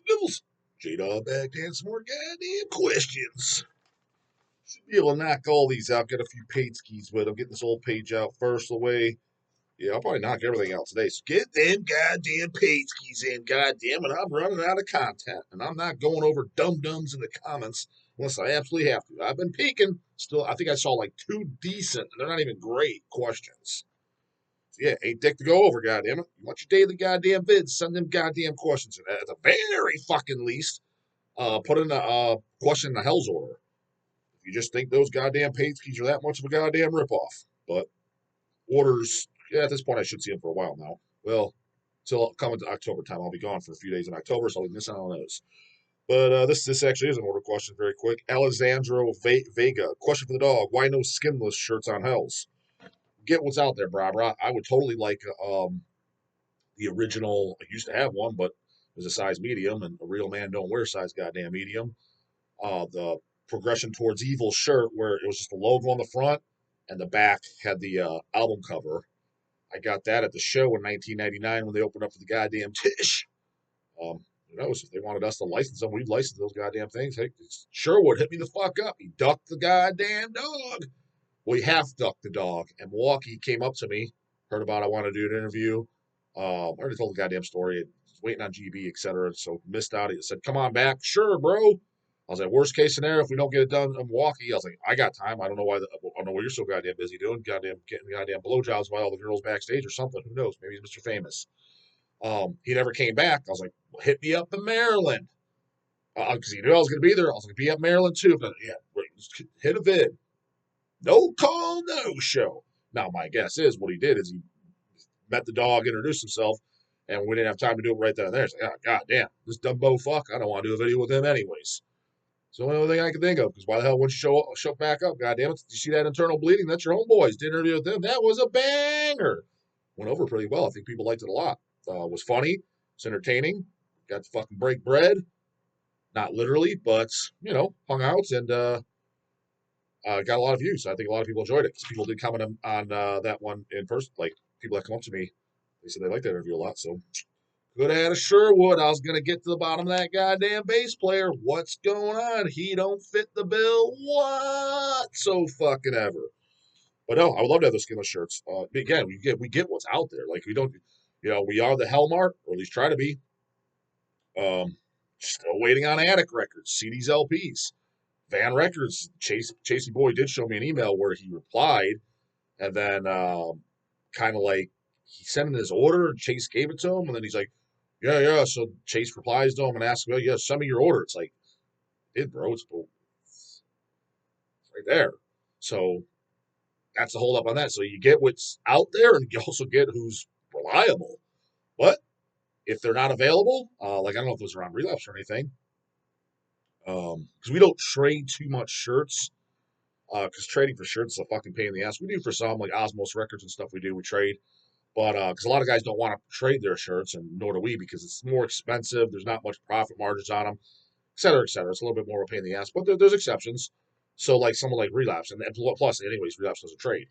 Nibbles. J-Dog back to answer some more goddamn questions. Should be able to knock all these out. Got a few paid skis, but I'm getting this old page out first away. Yeah, I'll probably knock everything out today. So get them goddamn paid skis in, goddamn it. I'm running out of content, and I'm not going over dum-dums in the comments unless I absolutely have to. I've been peeking. Still, I think I saw like two decent, and they're not even great questions. So yeah, ain't dick to go over, goddamn it. You want your daily goddamn vids, send them goddamn questions. And at the very fucking least, put in a question in the Hell's Order. If you just think those goddamn paid skis are that much of a goddamn ripoff. But orders, yeah, at this point, I should see them for a while now. Well, till coming to October time, I'll be gone for a few days in October, so I'll be missing out on those. But this actually is an order question, very quick. Alessandro Vega, question for the dog: why no skinless shirts on Hells? Get what's out there, brah. I would totally like the original. I used to have one, but it was a size medium, and a real man don't wear size goddamn medium. The Progression Towards Evil shirt, where it was just the logo on the front, and the back had the album cover. I got that at the show in 1999 when they opened up for the goddamn TISH. Who knows if they wanted us to license them, we'd license those goddamn things. Hey, Sherwood hit me the fuck up. He ducked the goddamn dog. Well, he half ducked the dog, and Milwaukee came up to me, heard about I want to do an interview. I already told the goddamn story. Was waiting on GB, etc. So missed out. He said, "Come on back." Sure, bro. I was like, worst case scenario, if we don't get it done in Milwaukee, I was like, I got time. I don't know why. I don't know what you're so goddamn busy doing. Goddamn getting goddamn blowjobs by all the girls backstage or something. Who knows? Maybe he's Mr. Famous. He never came back. I was like, well, hit me up in Maryland because he knew I was going to be there. I was going to be up Maryland too. But yeah, hit a vid. No call, no show. Now my guess is what he did is he met the dog, introduced himself, and we didn't have time to do it right then and there. It's like, oh, god damn, this Dumbo fuck, I don't want to do a video with him anyways. So the only thing I can think of, because why the hell wouldn't you show back up? God damn it. Did you see that internal bleeding? That's your homeboys. Did an interview with them. That was a banger. Went over pretty well. I think people liked it a lot. Was funny. It's entertaining. Got to fucking break bread. Not literally, but, hung out and got a lot of views. I think a lot of people enjoyed it because people did comment on that one in person. Like, people that come up to me, they said they liked that interview a lot. So could have had a Sherwood. I was going to get to the bottom of that goddamn bass player. What's going on? He don't fit the bill. What? So fucking ever. But no, I would love to have those skinless shirts. Again, we get what's out there. Like we don't, we are the Hellmart, or at least try to be. Still waiting on Attic Records, CDs, LPs, Van Records. Chasey Boy did show me an email where he replied, and then kind of like he sent in his order, and Chase gave it to him, and then he's like, yeah. So Chase replies to him and asks, well, yeah, send me your order. It's like, bro, it's right there. So that's the hold up on that. So you get what's out there, and you also get who's reliable. But if they're not available, like I don't know if those are on Relapse or anything, because we don't trade too much shirts. Because trading for shirts is a fucking pain in the ass. We do for some, like Osmos Records and stuff. We trade. But because a lot of guys don't want to trade their shirts, and nor do we, because it's more expensive. There's not much profit margins on them, et cetera, et cetera. It's a little bit more of a pain in the ass, but there's exceptions. So like someone like Relapse, and plus, anyways, Relapse doesn't trade.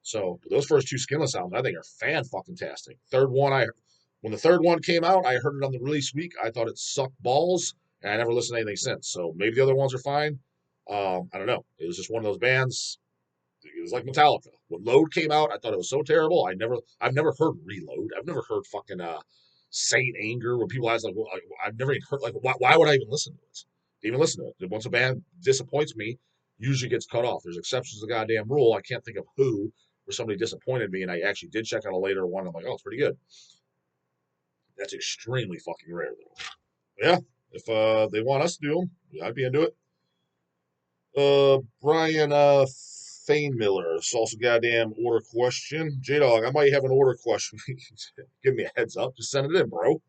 So those first two Skinless albums, I think, are fan fucking tastic. When the third one came out, I heard it on the release week. I thought it sucked balls, and I never listened to anything since. So maybe the other ones are fine. I don't know. It was just one of those bands. It was like Metallica. When Load came out, I thought it was so terrible. I've never heard Reload. I've never heard fucking Saint Anger. When people ask like, well, I've never even heard like, why would I even listen to it? Even listen to it. Once a band disappoints me, usually gets cut off. There's exceptions to the goddamn rule. I can't think of who where somebody disappointed me, and I actually did check out a later one. I'm like, oh, it's pretty good. That's extremely fucking rare though. Yeah, if they want us to do them, I'd be into it. Brian Thane Miller. It's also goddamn order question. J-Dog, I might have an order question. Give me a heads up. Just send it in, bro.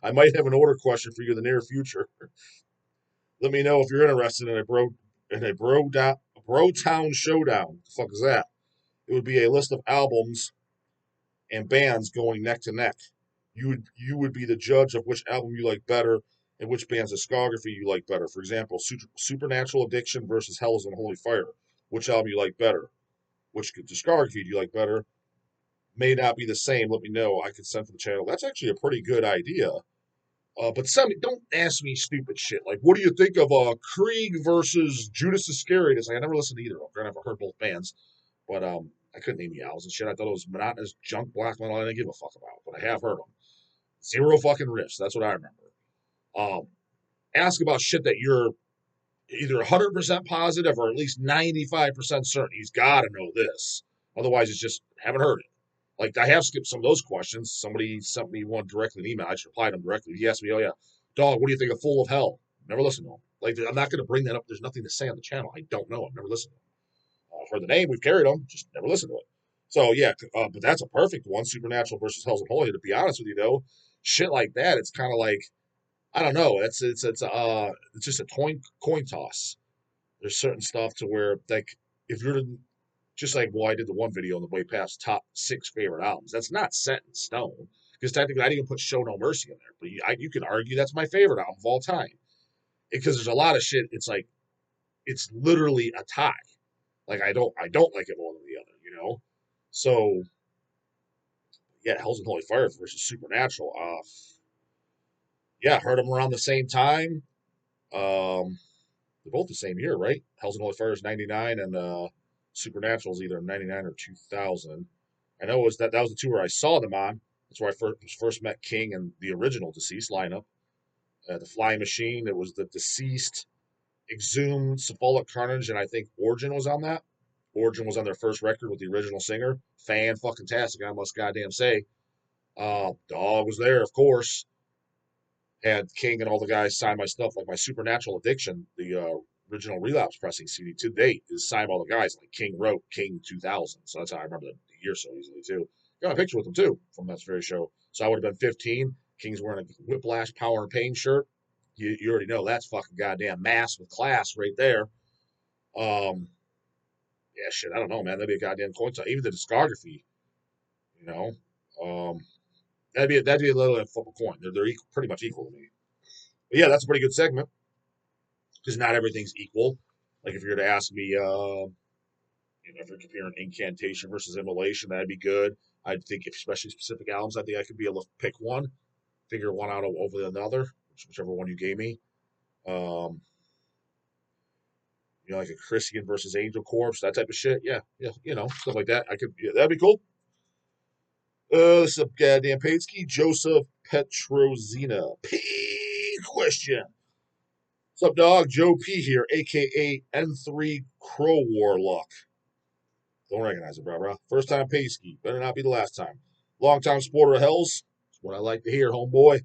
I might have an order question for you in the near future. Let me know if you're interested in a bro town showdown. The fuck is that? It would be a list of albums and bands going neck to neck. You would be the judge of which album you like better and which band's discography you like better. For example, Supernatural Addiction versus Hell's Unholy Fire. Which album you like better? Which discography do you like better? May not be the same. Let me know. I could send to the channel. That's actually a pretty good idea. But don't ask me stupid shit. Like, what do you think of Krieg versus Judas Iscariot? It's like, I never listened to either of them. Granted, I've heard both bands, but I couldn't name the albums and shit. I thought it was monotonous junk black metal I didn't give a fuck about, but I have heard them. Zero fucking riffs. That's what I remember. Ask about shit that you're either 100% positive or at least 95% certain. He's got to know this. Otherwise, it's just haven't heard it. Like, I have skipped some of those questions. Somebody sent me one directly in email. I just replied to him directly. He asked me, "Oh yeah, dog, what do you think of Full of Hell?" Never listened to him. Like, I'm not going to bring that up. There's nothing to say on the channel. I don't know. I've never listened to him. I've heard the name. We've carried them. Just never listened to it. So yeah, but that's a perfect one. Supernatural versus Hell's and Holy. To be honest with you, though, shit like that, it's kind of like, I don't know. It's just a coin toss. There's certain stuff to where, like, if you're just like, well, I did the one video on the way past top 6 favorite albums. That's not set in stone because technically I didn't even put Show No Mercy in there. But you can argue that's my favorite album of all time because there's a lot of shit. It's like it's literally a tie. Like I don't like it more than the other, you know. So yeah, Hell's and Holy Fire versus Supernatural. Yeah, heard them around the same time. They're both the same year, right? Hell's and Holy Fire is '99, and Supernatural is either '99 or 2000. I know that was the tour I saw them on. That's where I first met King and the original Deceased lineup. The Flying Machine. It was the Deceased, Exhumed, Cephalic Carnage, and I think Origin was on that. Origin was on their first record with the original singer. Fan fucking tastic, I must goddamn say. Dog was there, of course. Had King and all the guys sign my stuff, like my Supernatural Addiction, the original Relapse pressing CD to date is signed by all the guys. Like King wrote King 2000, so that's how I remember the year so easily too. Got a picture with him too from that very show. So I would have been 15. King's wearing a Whiplash Power and Pain shirt. You already know that's fucking goddamn mass with class right there. Um, yeah, shit, I don't know, man. That'd be a goddamn coin toss. Even the discography, you know. Um, that'd be a little flip a coin. They're equal, pretty much equal to me. But yeah, that's a pretty good segment because not everything's equal. Like if you were to ask me, if you're comparing Incantation versus Immolation, that'd be good. I think, if especially specific albums, I think I could be able to pick one, figure one out over another, whichever one you gave me. Um, like a Christian versus Angel Corpse, that type of shit. Yeah, stuff like that. That'd be cool. This is a goddamn Pateski, Joseph Petrozina. P question. What's up, dog? Joe P here, aka N3 Crow Warlock. Don't recognize it, bro. First time Pateski. Better not be the last time. Long time supporter of Hells. That's what I like to hear, homeboy.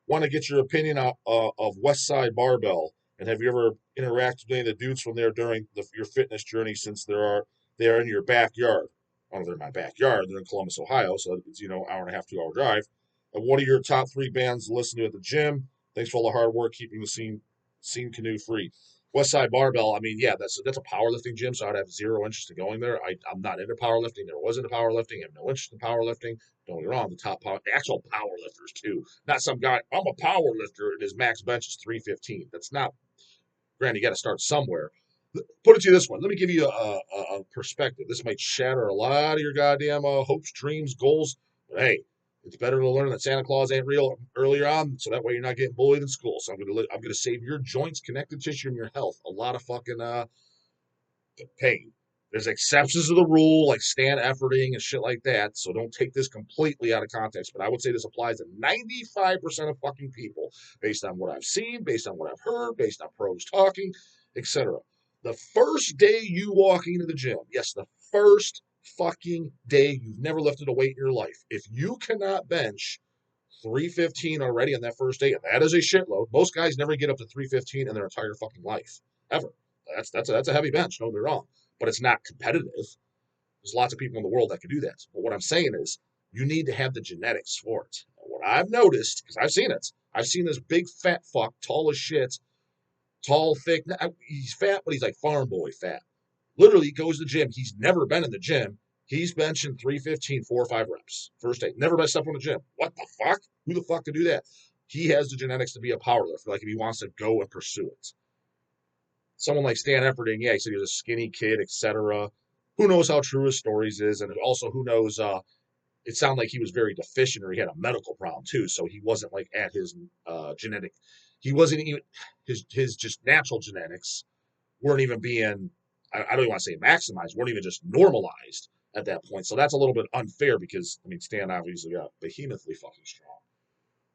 Want to get your opinion of West Side Barbell, and have you ever interacted with any of the dudes from there during your fitness journey? Since they are in your backyard. I don't know if they're in my backyard. They're in Columbus, Ohio, so it's hour and a half, 2 hour drive. And what are your top 3 bands to listen to at the gym? Thanks for all the hard work keeping the scene canoe free. West Side Barbell. I mean, yeah, that's a powerlifting gym, so I'd have zero interest in going there. I'm not into powerlifting. Never was into powerlifting. I have no interest in powerlifting. Don't get me wrong, the actual power lifters too. Not some guy, I'm a power lifter and his max bench is 315. That's not, granted, you got to start somewhere. Put it to you this one. Let me give you a perspective. This might shatter a lot of your goddamn hopes, dreams, goals. But hey, it's better to learn that Santa Claus ain't real earlier on, so that way you're not getting bullied in school. So I'm gonna save your joints, connective tissue, and your health a lot of fucking pain. There's exceptions to the rule, like stand efforting and shit like that. So don't take this completely out of context. But I would say this applies to 95% of fucking people, based on what I've seen, based on what I've heard, based on pros talking, etc. The first day you walk into the gym, yes, the first fucking day you've never lifted a weight in your life, if you cannot bench 315 already on that first day, and that is a shitload. Most guys never get up to 315 in their entire fucking life, ever. That's a heavy bench. Don't get me wrong, but it's not competitive. There's lots of people in the world that can do that. But what I'm saying is, you need to have the genetics for it. And what I've noticed, because I've seen it, I've seen this big fat fuck, tall as shit, tall, thick. He's fat, but he's like farm boy fat. Literally, he goes to the gym. He's never been in the gym. He's benching 315, 4 or 5 reps. First day. Never messed up on the gym. What the fuck? Who the fuck can do that? He has the genetics to be a powerlifter, like if he wants to go and pursue it. Someone like Stan Efferding, yeah, he said he was a skinny kid, etc. Who knows how true his stories is, and also who knows it sounded like he was very deficient or he had a medical problem too. So he wasn't like at his genetic, he wasn't even his just natural genetics weren't even being, I don't even want to say maximized, weren't even just normalized at that point. So that's a little bit unfair because I mean Stan obviously got behemothly fucking strong.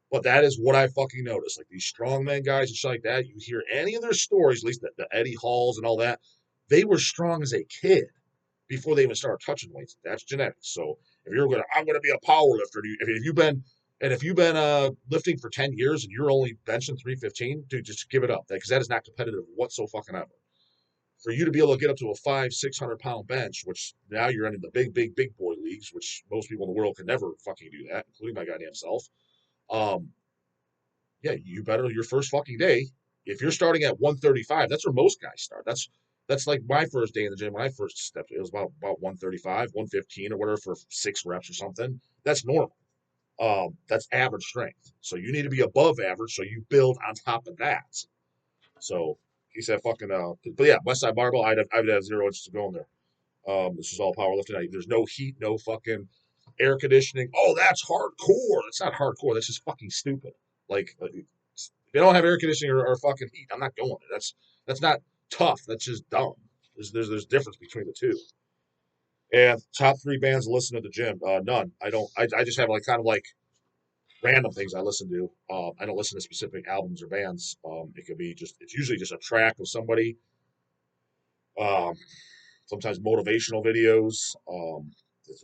But that is what I fucking noticed. Like these strongman guys and shit like that, you hear any of their stories, at least the Eddie Halls and all that, they were strong as a kid before they even started touching weights. That's genetics. So if you're gonna, I'm gonna be a power lifter. If you've been, and if you've been lifting for 10 years and you're only benching 315, dude, just give it up because that is not competitive whatsoever. Fucking ever. For you to be able to get up to a 500-600 pound bench, which now you're into the big boy leagues, which most people in the world can never fucking do that, including my goddamn self. Um, yeah, you better your first fucking day. If you're starting at 135, that's where most guys start. That's like my first day in the gym when I first stepped. It was about 135, 115 or whatever for 6 reps or something. That's normal. That's average strength. So you need to be above average. So you build on top of that. So he said, "Fucking." But yeah, West Side Barbell. I'd have 0 inches to go in there. This is all powerlifting. There's no heat, no fucking air conditioning. Oh, that's hardcore. That's not hardcore. That's just fucking stupid. Like, if they don't have air conditioning or fucking heat, I'm not going there. That's not tough. That's just dumb. There's difference between the two. And top 3 bands to listen to the gym. None. I don't. I just have like kind of like random things I listen to. I don't listen to specific albums or bands. It could be just. It's usually just a track of somebody. Um, Sometimes motivational videos,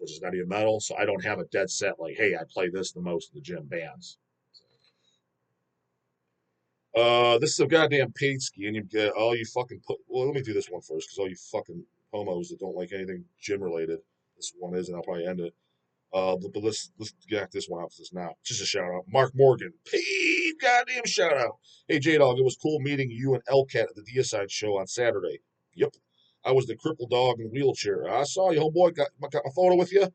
which is not even metal. So I don't have a dead set like, hey, I play this the most in the gym bands. This is a goddamn paid ski, and you get all you fucking put. Well, let me do this one first, because all you fucking homos that don't like anything gym related, this one is, and I'll probably end it. But let's get this one out for this now. Just a shout out, Mark Morgan, paid goddamn shout out. Hey J Dog, it was cool meeting you and Elcat at the Deicide show on Saturday. Yep, I was the crippled dog in the wheelchair. I saw you, homeboy. Got my photo with you.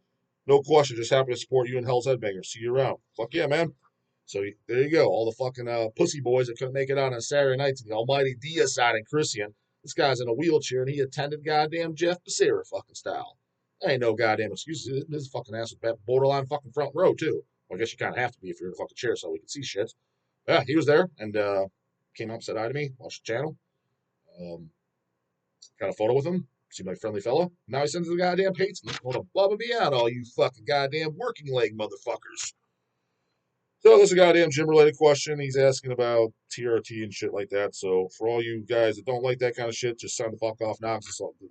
No question. Just happy to support you and Hell's Headbanger. See you around. Fuck yeah, man. So there you go. All the fucking pussy boys that couldn't make it out on Saturday night to the almighty Deicide and Christian. This guy's in a wheelchair and he attended goddamn Jeff Becerra fucking style. There ain't no goddamn excuses. This fucking ass was borderline fucking front row too. Well, I guess you kind of have to be if you're in a fucking chair so we can see shit. Yeah, he was there and came up, said hi to me, watched the channel. Got a photo with him. Seemed like a friendly fella. Now he sends the goddamn hates me. Going above and beyond all you fucking goddamn working leg motherfuckers. So this is a goddamn gym related question. He's asking about TRT and shit like that. So for all you guys that don't like that kind of shit, just sign the fuck off now.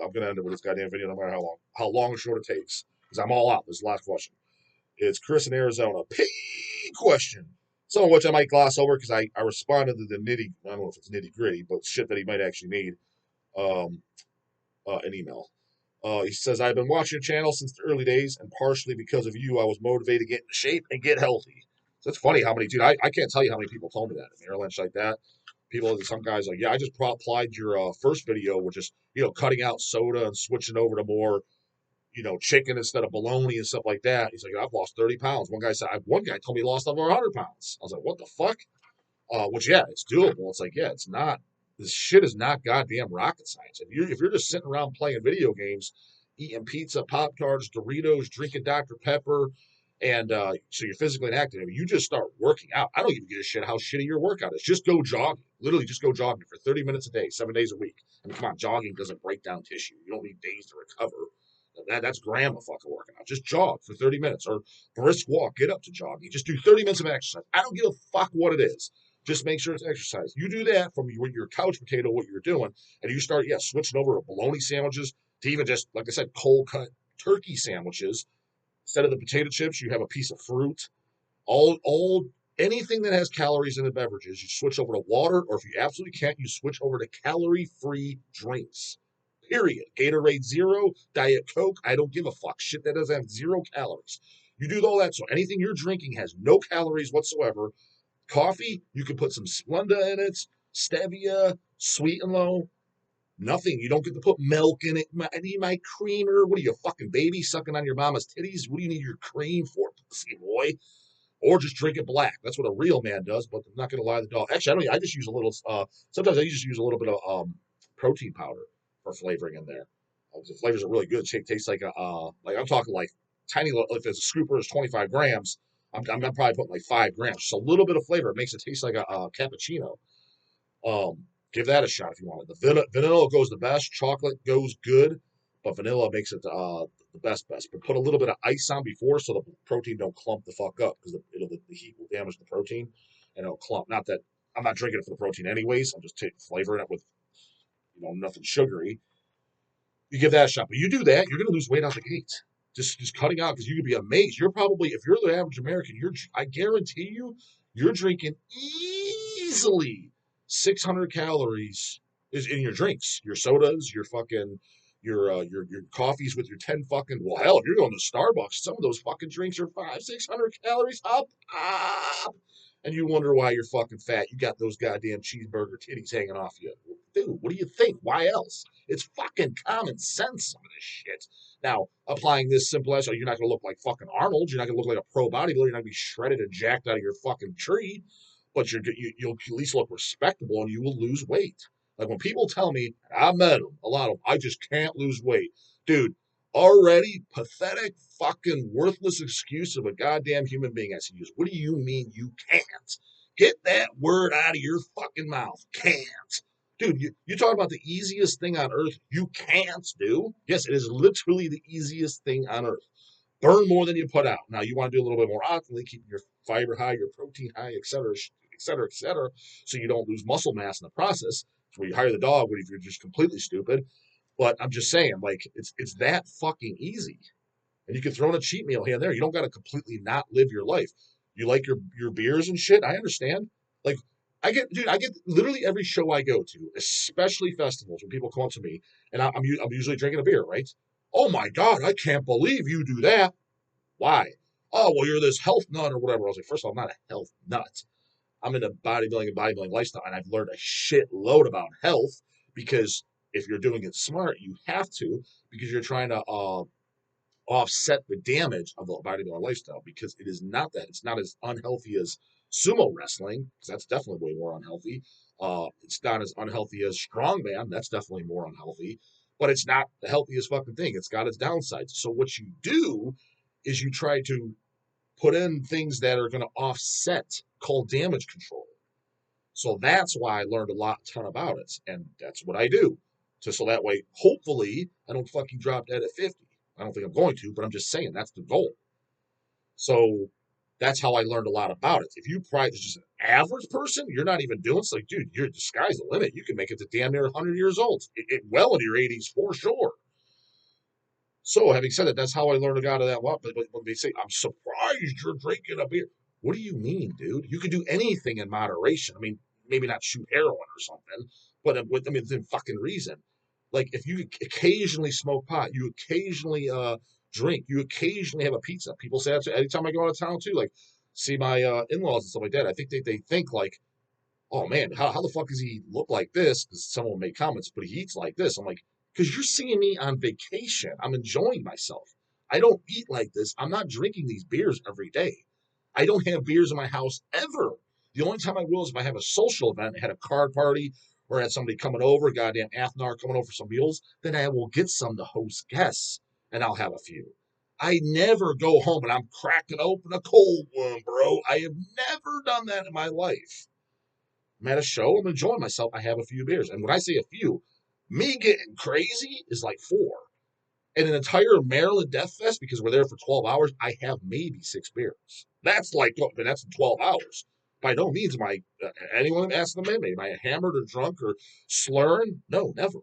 I'm gonna end it with this goddamn video, no matter how long or short it takes, because I'm all out. This is the last question. It's Chris in Arizona. P question. Some of which I might gloss over because I responded to the nitty. I don't know if it's nitty gritty, but shit that he might actually need. An email. He says, I've been watching your channel since the early days, and partially because of you, I was motivated to get into shape and get healthy. So it's funny how many, dude, I can't tell you how many people told me that in Maryland, like that. People, some guys like, yeah, I just applied your first video, which is, cutting out soda and switching over to more, chicken instead of bologna and stuff like that. He's like, I've lost 30 pounds. One guy told me he lost over 100 pounds. I was like, what the fuck? Which, yeah, it's doable. It's like, yeah, it's not. This shit is not goddamn rocket science. If you're just sitting around playing video games, eating pizza, Pop Tarts, Doritos, drinking Dr. Pepper, and so you're physically inactive, you just start working out. I don't even give a shit how shitty your workout is. Just go jogging. Literally, just go jogging for 30 minutes a day, 7 days a week. I mean, come on, jogging doesn't break down tissue. You don't need days to recover. That's grandma fucking working out. Just jog for 30 minutes or brisk walk. Get up to jogging. Just do 30 minutes of exercise. I don't give a fuck what it is. Just make sure it's exercise. You do that from your couch potato, what you're doing, and you start, switching over to bologna sandwiches to even just, like I said, cold cut turkey sandwiches. Instead of the potato chips, you have a piece of fruit. All anything that has calories in the beverages, you switch over to water, or if you absolutely can't, you switch over to calorie-free drinks. Period. Gatorade Zero, Diet Coke. I don't give a fuck. Shit that doesn't have 0 calories. You do all that, so anything you're drinking has no calories whatsoever. Coffee, you can put some Splenda in it, stevia, sweet and low. Nothing. You don't get to put milk in it. I need my creamer. What are you, a fucking baby sucking on your mama's titties? What do you need your cream for, pussy boy? Or just drink it black. That's what a real man does. But I'm not gonna lie, the dog. Actually, I don't. I just use a little. Sometimes I just use a little bit of protein powder for flavoring in there. The flavors are really good. It tastes like like I'm talking like tiny little, if it's a scooper is 25 grams, I'm probably putting like 5 grams. Just a little bit of flavor. It makes it taste like a cappuccino. Give that a shot if you want it. The vanilla goes the best. Chocolate goes good, but vanilla makes it the best. But put a little bit of ice on before so the protein don't clump the fuck up because the heat will damage the protein and it'll clump. Not that I'm not drinking it for the protein anyways. I'm just flavoring it with nothing sugary. You give that a shot, but you do that, you're going to lose weight out the gate. Just cutting out because you could be amazed. You're probably, if you're the average American, I guarantee you're drinking easily 600 calories is in your drinks, your sodas, your fucking your coffees with your 10 fucking, well, hell, if you're going to Starbucks, some of those fucking drinks are 500-600 calories up, and you wonder why you're fucking fat. You got those goddamn cheeseburger titties hanging off you. Dude, what do you think? Why else? It's fucking common sense, some of this shit. Now, applying this simple as, you're not going to look like fucking Arnold. You're not going to look like a pro bodybuilder. You're not going to be shredded and jacked out of your fucking tree, but you'll at least look respectable and you will lose weight. Like when people tell me, I met them, a lot of them, I just can't lose weight. Dude, already pathetic, fucking worthless excuse of a goddamn human being I see use. What do you mean you can't? Get that word out of your fucking mouth. Can't. Dude, you talk about the easiest thing on earth you can't do. Yes, it is literally the easiest thing on earth. Burn more than you put out. Now, you want to do a little bit more optimally, keep your fiber high, your protein high, et cetera, et cetera, et cetera, so you don't lose muscle mass in the process. So when you hire the dog, if you're just completely stupid. But I'm just saying, like, it's that fucking easy. And you can throw in a cheat meal here and there. You don't got to completely not live your life. You like your beers and shit. I understand. Like, I get literally every show I go to, especially festivals, when people come up to me and I'm usually drinking a beer, right? Oh my God, I can't believe you do that. Why? Oh, well, you're this health nut or whatever. I was like, first of all, I'm not a health nut. I'm in a bodybuilding lifestyle, and I've learned a shitload about health because if you're doing it smart, you have to because you're trying to offset the damage of the bodybuilding lifestyle because it is not that. It's not as unhealthy as sumo wrestling because that's definitely way more unhealthy. It's not as unhealthy as strongman. That's definitely more unhealthy. But it's not the healthiest fucking thing. It's got its downsides. So what you do is you try to put in things that are going to offset called damage control. So that's why I learned a ton about it. And that's what I do. So that way, hopefully, I don't fucking drop dead at 50. I don't think I'm going to, but I'm just saying that's the goal. So that's how I learned a lot about it. If you probably just an average person, you're not even doing it's like, dude, the sky's the limit. You can make it to damn near 100 years old. Well into your 80s for sure. So, having said that, that's how I learned to get out of that. But when they say, I'm surprised you're drinking a beer, what do you mean, dude? You can do anything in moderation. I mean, maybe not shoot heroin or something, but within fucking reason. Like, if you occasionally smoke pot, you occasionally drink, you occasionally have a pizza. People say that to anytime I go out of town, too. Like, see my in laws and stuff like that. I think they think, like, oh man, how the fuck does he look like this? Because someone made comments, but he eats like this. I'm like, because you're seeing me on vacation. I'm enjoying myself. I don't eat like this. I'm not drinking these beers every day. I don't have beers in my house ever. The only time I will is if I have a social event, I had a card party, or I had somebody coming over, goddamn Athnar coming over for some meals, then I will get some to host guests, and I'll have a few. I never go home and I'm cracking open a cold one, bro. I have never done that in my life. I'm at a show, I'm enjoying myself. I have a few beers. And when I say a few, me getting crazy is like four. And an entire Maryland Death Fest, because we're there for 12 hours, I have maybe 6 beers. That's that's in 12 hours. By no means am I, anyone asking them, am I hammered or drunk or slurring? No, never.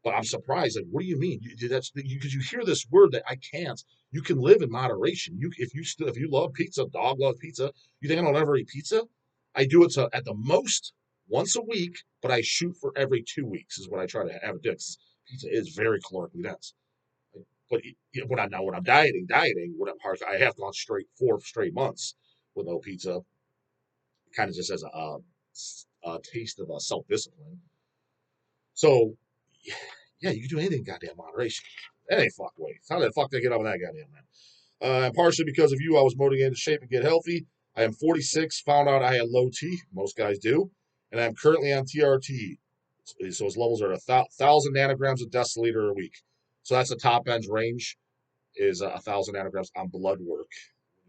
But I'm surprised. Like, what do you mean? Because you hear this word that I can't. You can live in moderation. If you love pizza, dog loves pizza. You think I don't ever eat pizza? I do it at the most once a week, but I shoot for every 2 weeks is what I try to have it do. Pizza is very calorically dense. But when I'm dieting, I have gone 4 straight months with no pizza. Kind of just as a taste of self discipline. So yeah, you can do anything in goddamn moderation. That ain't fuck way. How the fuck did I get up with that goddamn man? And partially because of you, I was motivated to shape and get healthy. I am 46, found out I had low T. Most guys do. And I'm currently on TRT. So his levels are 1,000 nanograms a deciliter a week. So that's the top end range. is 1,000 nanograms on blood work,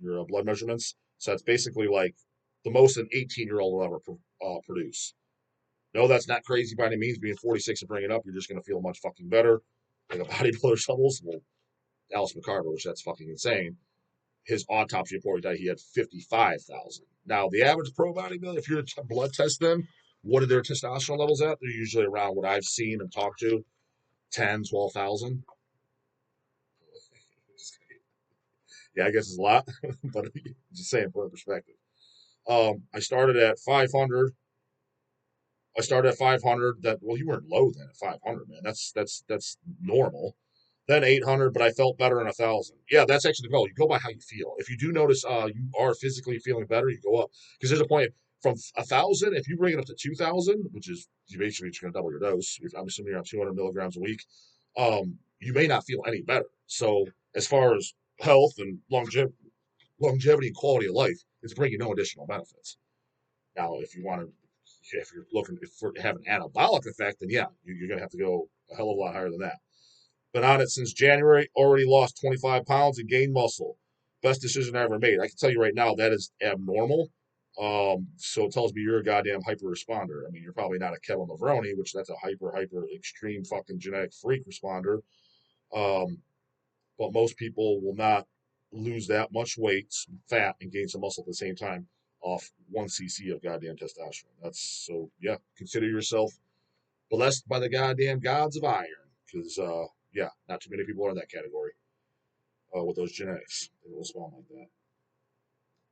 your blood measurements. So that's basically like the most an 18-year-old will ever produce. No, that's not crazy by any means. Being 46 and bringing it up, you're just going to feel much fucking better. Like a bodybuilder's levels. Well, Alice McCarver, which that's fucking insane. His autopsy report that he had 55,000. Now, the average pro bodybuilder, if you're to blood test them, what are their testosterone levels at? They're usually around what I've seen and talked to 10, 12,000. Yeah, I guess it's a lot, but just saying for perspective. I started at 500. I started at 500. That well, you weren't low then at 500, man. That's normal. Then 800, but I felt better in 1,000. Yeah, that's actually the goal. You go by how you feel. If you do notice you are physically feeling better, you go up. Because there's a point from 1,000, if you bring it up to 2,000, which is you basically just going to double your dose. I'm assuming you're on 200 milligrams a week. You may not feel any better. So as far as health and longevity and quality of life, it's bringing no additional benefits. Now, if you're looking for have an anabolic effect, then yeah, you're going to have to go a hell of a lot higher than that. Been on it since January. Already lost 25 pounds and gained muscle. Best decision I ever made. I can tell you right now that is abnormal. So it tells me you're a goddamn hyper responder. I mean, you're probably not a Kevin Mavroni, which that's a hyper extreme fucking genetic freak responder. Um, but most people will not lose that much weight, fat, and gain some muscle at the same time off 1 cc of goddamn testosterone. That's so yeah. Consider yourself blessed by the goddamn gods of iron, because yeah, not too many people are in that category with those genetics. They will spawn like that.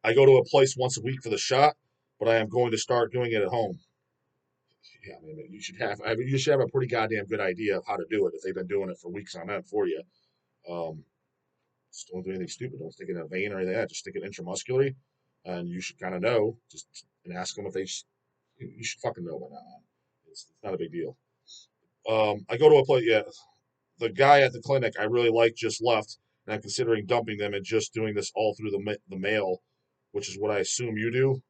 I go to a place once a week for the shot, but I am going to start doing it at home. Yeah, I mean, you should have a pretty goddamn good idea of how to do it if they've been doing it for weeks on end for you. Um, just don't do anything stupid. Don't stick it in a vein or anything like that. Just stick it intramuscularly, and you should kind of know. Just and ask them if you should fucking know by now. It's not a big deal. I go to a place. Yeah, the guy at the clinic I really like just left, and I'm considering dumping them and just doing this all through the mail, which is what I assume you do.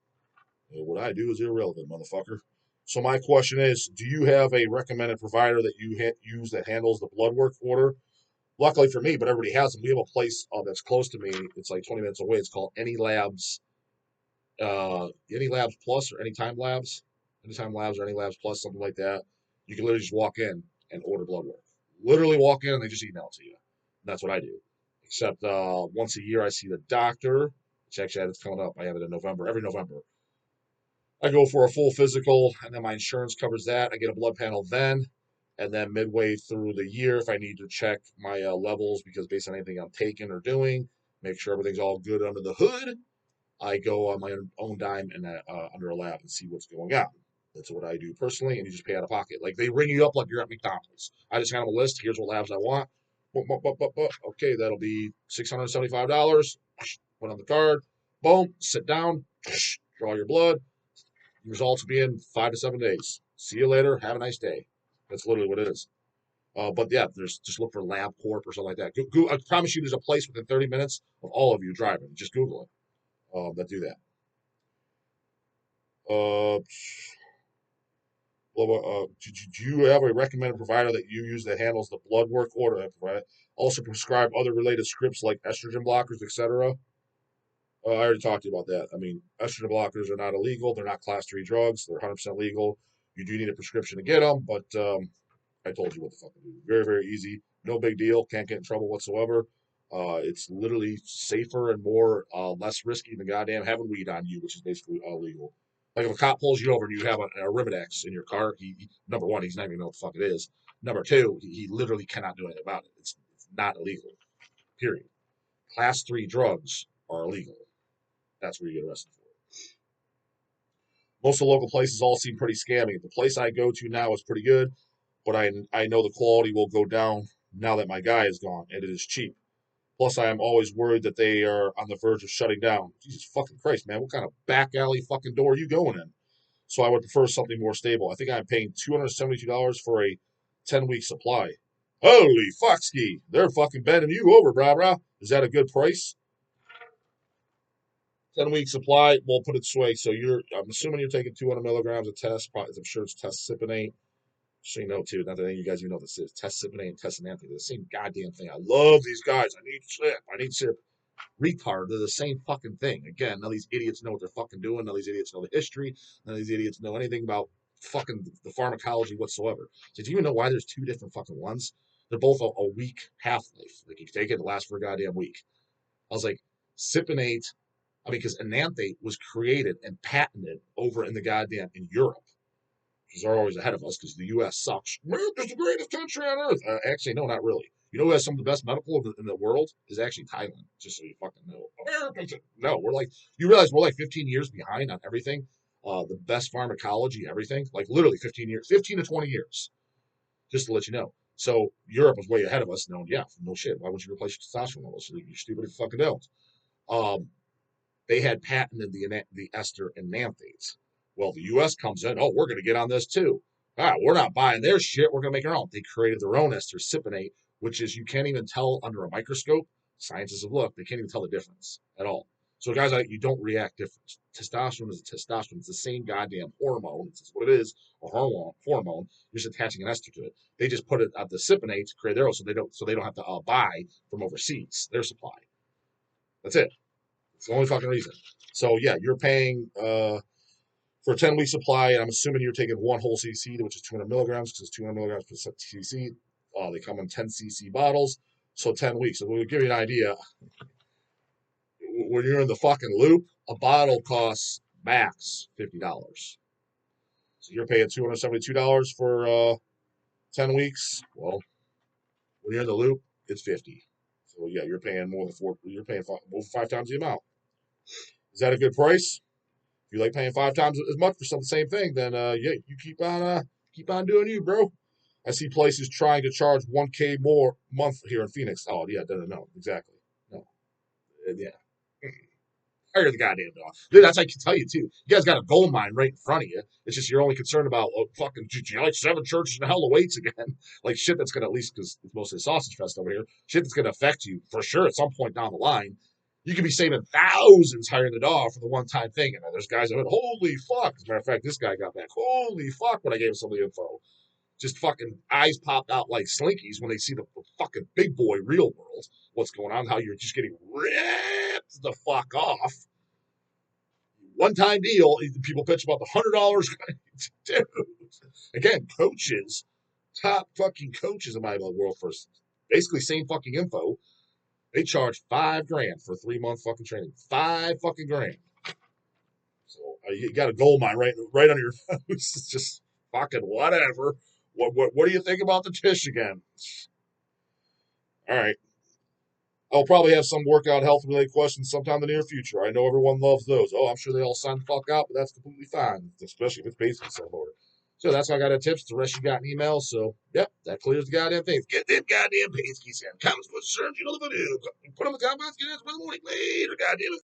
What I do is irrelevant, motherfucker. So my question is, do you have a recommended provider that you use that handles the blood work order? Luckily for me, but everybody has them. We have a place that's close to me. It's like 20 minutes away. It's called Any Labs, Any Labs Plus or Anytime Labs, Anytime Labs or Any Labs Plus, something like that. You can literally just walk in and order blood work. Literally walk in and they just email it to you. And that's what I do. Except once a year I see the doctor, which actually it's coming up. I have it in November. Every November, I go for a full physical, and then my insurance covers that. I get a blood panel then, and then midway through the year, if I need to check my levels because based on anything I'm taking or doing, make sure everything's all good under the hood, I go on my own dime and under a lab and see what's going on. That's what I do personally, and you just pay out of pocket. Like they ring you up like you're at McDonald's. I just have a list. Here's what labs I want. Okay, that'll be $675. Put on the card. Boom. Sit down. Draw your blood. Results will be in 5 to 7 days. See you later. Have a nice day. That's literally what it is. But yeah, there's just look for Lab Corp or something like that. I promise you, there's a place within 30 minutes of all of you driving. Just Google it. That do that. Uh, do you have a recommended provider that you use that handles the blood work order? Also prescribe other related scripts like estrogen blockers, etc. I already talked to you about that. I mean, estrogen blockers are not illegal. They're not class 3 drugs. They're 100% legal. You do need a prescription to get them, but I told you what the fuck to do. Very, very easy. No big deal. Can't get in trouble whatsoever. It's literally safer and more less risky than goddamn having weed on you, which is basically illegal. Like if a cop pulls you over and you have a Arimidex in your car, number one, he's not even know what the fuck it is. Number two, he literally cannot do anything about it. It's not illegal. Period. Class 3 drugs are illegal. That's where you get arrested for. Most of the local places all seem pretty scammy. The place I go to now is pretty good, but I know the quality will go down now that my guy is gone, and it is cheap. Plus, I am always worried that they are on the verge of shutting down. Jesus fucking Christ, man. What kind of back alley fucking door are you going in? So I would prefer something more stable. I think I'm paying $272 for a 10-week supply. Holy fuckski. They're fucking bending you over, brah. Is that a good price? 10-week supply, we'll put it this way. So I'm assuming you're taking 200 milligrams of test. I'm sure it's test sipinate. So you know, too, not that you guys even know this is Testament and Testament. They're the same goddamn thing. I love these guys. I need SIP. I need SIP. Retard. They're the same fucking thing. Again, none of these idiots know what they're fucking doing. None of these idiots know the history. None of these idiots know anything about fucking the pharmacology whatsoever. So do you even know why there's two different fucking ones? They're both a week half-life. Like, you take it, it lasts for a goddamn week. I was like, Sipinate, I mean, because Enanthate was created and patented over in the goddamn, in Europe, because they're always ahead of us because the U.S. sucks. America's the greatest country on earth. Actually, no, not really. You know who has some of the best medical in the world is actually Thailand, just so you fucking know. Americans, no, we're like, you realize we're like 15 years behind on everything. The best pharmacology, everything, like literally 15 years, 15 to 20 years, just to let you know. So Europe was way ahead of us. No, yeah, no shit. Why would you replace your testosterone levels? You're stupid if you fucking don't. Um, they had patented the ester enanthates. Well, the U.S. comes in, oh, we're going to get on this too. We're not buying their shit. We're going to make our own. They created their own ester cypionate, which is you can't even tell under a microscope. Scientists have looked; they can't even tell the difference at all. So, guys, you don't react different. Testosterone is a testosterone. It's the same goddamn hormone. It's what it is, a hormone. Hormone. You're just attaching an ester to it. They just put it at the cypionate to create their own, so they don't have to buy from overseas their supply. That's it. It's the only fucking reason. So yeah, you're paying for a 10-week supply, and I'm assuming you're taking one whole cc, which is 200 milligrams, because it's 200 milligrams per cc. They come in 10 cc bottles, so 10 weeks. So we'll give you an idea. When you're in the fucking loop, a bottle costs max $50. So you're paying $272 for 10 weeks. Well, when you're in the loop, it's 50. So yeah, you're paying more than four. You're paying over 5 times the amount. Is that a good price? If you like paying 5 times as much for the same thing, then yeah, you keep on doing you, bro. I see places trying to charge 1K more a month here in Phoenix. Oh yeah, no, exactly. No, yeah. Hire the goddamn dog. Dude, that's how I can tell you too. You guys got a gold mine right in front of you. It's just you're only concerned about fucking like 7 churches and hell of weights again. Like shit that's gonna, at least because it's mostly a sausage fest over here. Shit that's gonna affect you for sure at some point down the line. You could be saving thousands hiring the dog for the one time thing. And there's guys that went, holy fuck. As a matter of fact, this guy got back. Holy fuck when I gave him some of the info. Just fucking eyes popped out like slinkies when they see the fucking big boy real world. What's going on, how you're just getting ripped the fuck off. One time deal, people pitch about the $100. Dude. Again, coaches, top fucking coaches in my world for basically same fucking info. They charge $5,000 for a 3-month fucking training. 5 fucking grand. So you got a gold mine right under your nose. It's just fucking whatever. What do you think about the TISH again? All right. I'll probably have some workout health related questions sometime in the near future. I know everyone loves those. Oh, I'm sure they all sign the fuck out, but that's completely fine, especially if it's based on some order. So that's all I got at tips. The rest you got in emails. So, yep, that clears the goddamn things. Get them goddamn pages in. Comments, concerns, you know the video. Put them in the comments. Get answers by the morning. Later, goddamn it.